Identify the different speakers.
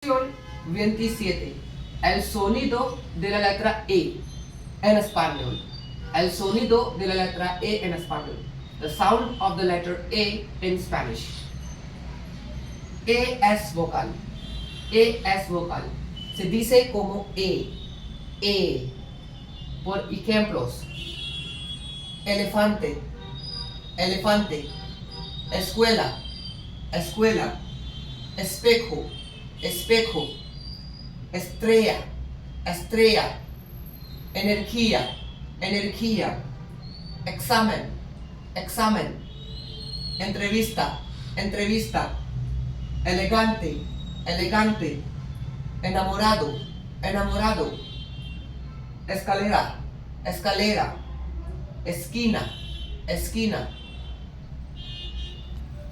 Speaker 1: Lección 27. El sonido de la letra E en español. El sonido de la letra E en español. The sound of the letter A in Spanish. E es vocal. E es vocal. Se dice como E. E. Por ejemplos. Elefante. Elefante. Escuela. Escuela. Espejo. Espejo, estrella, estrella, energía, energía, examen, examen, entrevista, entrevista, elegante, elegante, enamorado, enamorado, escalera, escalera, esquina, esquina.